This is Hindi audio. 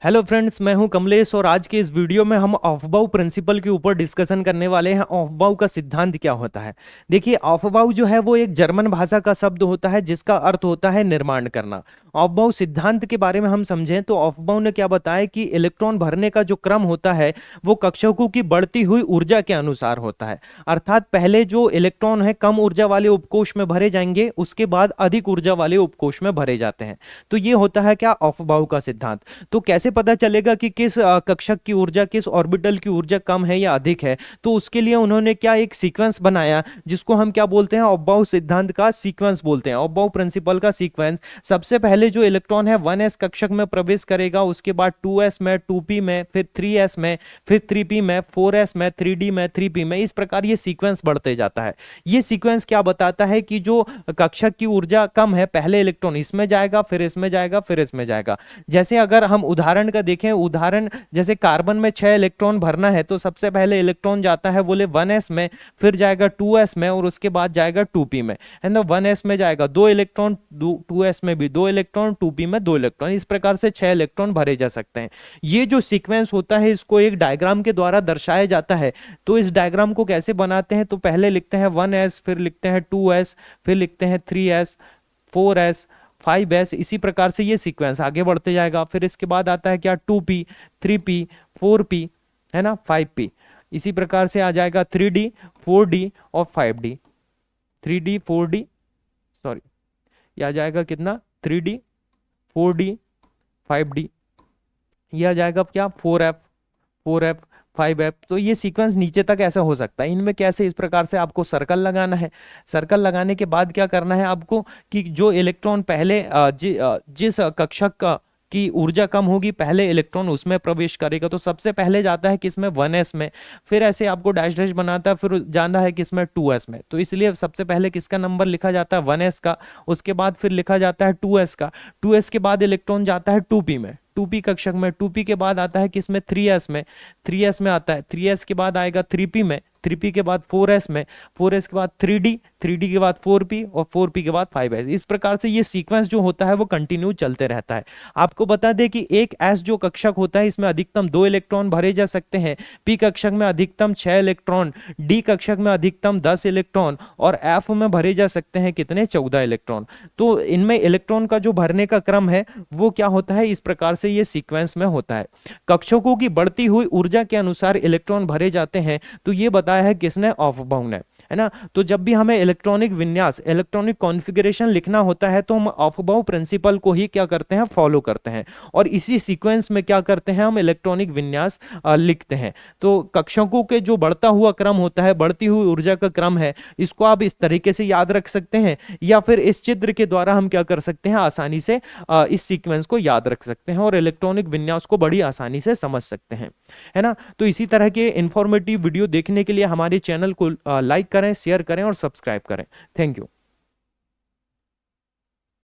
हेलो फ्रेंड्स, मैं हूं कमलेश और आज के इस वीडियो में हम ऑफबाउ प्रिंसिपल के ऊपर डिस्कशन करने वाले हैं। ऑफबाउ का सिद्धांत क्या होता है। देखिए, ऑफबाउ जो है वो एक जर्मन भाषा का शब्द होता है जिसका अर्थ होता है निर्माण करना। ऑफबाउ सिद्धांत के बारे में हम समझें तो ऑफबाउ ने क्या बताया कि इलेक्ट्रॉन भरने का जो क्रम होता है वो कक्षकों की बढ़ती हुई ऊर्जा के अनुसार होता है। अर्थात पहले जो इलेक्ट्रॉन है कम ऊर्जा वाले उपकोष में भरे जाएंगे, उसके बाद अधिक ऊर्जा वाले उपकोष में भरे जाते हैं। तो ये होता है क्या, ऑफबाउ का सिद्धांत। तो कैसे पता चलेगा कि किस कक्षक की ऊर्जा, किस ऑर्बिटल की ऊर्जा कम है या अधिक है। तो उसके लिए उन्होंने क्या एक सीक्वेंस बनाया जिसको हम क्या बोलते हैं, ऑफबाउ सिद्धांत का सीक्वेंस बोलते हैं, ऑफबाउ प्रिंसिपल का सीक्वेंस। सबसे पहले जो इलेक्ट्रॉन है 1s कक्षक में प्रवेश करेगा, उसके बाद 2s में, 2p में, फिर 3s में, फिर 3p में, 4s में, 3d में, 3p में। इस प्रकार ये सीक्वेंस बढ़ते जाता है। ये सीक्वेंस क्या बताता है कि जो कक्षक की ऊर्जा कम है, पहले इलेक्ट्रॉन इसमें जाएगा, फिर इसमें जाएगा, फिर इसमें जाएगा। जैसे अगर हम उदाहरण का देखें, उदाहरण जैसे कार्बन में 6 इलेक्ट्रॉन भरना है तो सबसे पहले इलेक्ट्रॉन जाता है बोले 1s में, फिर जाएगा 2s में और उसके बाद जाएगा 2p में, है ना। 1s में जाएगा 2 इलेक्ट्रॉन, 2s में भी 2 इलेक्ट्रॉन, 2p में 2 इलेक्ट्रॉन। इस प्रकार से 6 इलेक्ट्रॉन भरे जा सकते हैं। ये जो सीक्वेंस होता है इसको एक डायग्राम के द्वारा दर्शाया जाता है। तो इस डायग्राम को कैसे बनाते हैं, तो पहले लिखते हैं 1s, फिर लिखते हैं 2s, फिर लिखते हैं 3s, 4s, 5s। इसी प्रकार से ये सीक्वेंस आगे बढ़ते जाएगा। फिर इसके बाद आता है क्या, 2p, 3p, 4p, है ना, 5p। इसी प्रकार से आ जाएगा 3d, 4d और 5d। 3d, 4d, सॉरी, ये आ जाएगा कितना, 3d, 4d, 5d। ये आ जाएगा क्या, 4f, 4f, 5f। तो ये सीक्वेंस नीचे तक ऐसा हो सकता है। इनमें कैसे, इस प्रकार से आपको सर्कल लगाना है। सर्कल लगाने के बाद क्या करना है आपको कि जो इलेक्ट्रॉन पहले जिस कक्षक का की ऊर्जा कम होगी, पहले इलेक्ट्रॉन उसमें प्रवेश करेगा। तो सबसे पहले जाता है किसमें, 1s में, फिर ऐसे आपको डैश डैश बनाता है, फिर जाना है किसमें, 2s में। तो इसलिए सबसे पहले किसका नंबर लिखा जाता है, 1s का। उसके बाद फिर लिखा जाता है 2s का। 2s के बाद इलेक्ट्रॉन जाता है 2p में, 2p कक्षक में। 2p के बाद आता है किसमें, 3s में, 3s में आता है। 3s के बाद आएगा 3p में, 3p के बाद 4s में, 4s के बाद 3d, 3d के बाद 4p और 4p के बाद 5s। इस प्रकार से ये सीक्वेंस जो होता है वो कंटिन्यू चलते रहता है। आपको बता दें कि एक s जो कक्षक होता है इसमें अधिकतम 2 इलेक्ट्रॉन भरे जा सकते हैं, p कक्षक में अधिकतम 6 इलेक्ट्रॉन, d कक्षक में अधिकतम 10 इलेक्ट्रॉन और f में भरे जा सकते हैं कितने, 14 इलेक्ट्रॉन। तो इनमें इलेक्ट्रॉन का जो भरने का क्रम है वो क्या होता है, इस प्रकार से ये सीक्वेंस में होता है। कक्षकों की बढ़ती हुई ऊर्जा के अनुसार इलेक्ट्रॉन भरे जाते हैं। तो ये बताया है किसने, ऑफबाउ ने, है ना। तो जब भी हमें इलेक्ट्रॉनिक विन्यास, इलेक्ट्रॉनिक कॉन्फ़िगरेशन लिखना होता है तो हम ऑफबाउ प्रिंसिपल को ही क्या करते हैं, फॉलो करते हैं। और इसी सीक्वेंस में क्या करते हैं, हम इलेक्ट्रॉनिक विन्यास लिखते हैं। तो कक्षकों के जो बढ़ता हुआ क्रम होता है, बढ़ती हुई ऊर्जा का क्रम है, इसको आप इस तरीके से याद रख सकते हैं, या फिर इस चित्र के द्वारा हम क्या कर सकते हैं, आसानी से इस सीक्वेंस को याद रख सकते हैं और इलेक्ट्रॉनिक विन्यास को बड़ी आसानी से समझ सकते हैं, है ना। तो इसी तरह के इंफॉर्मेटिव वीडियो देखने के लिए हमारे चैनल को लाइक करें, शेयर करें और सब्सक्राइब करें। Thank you.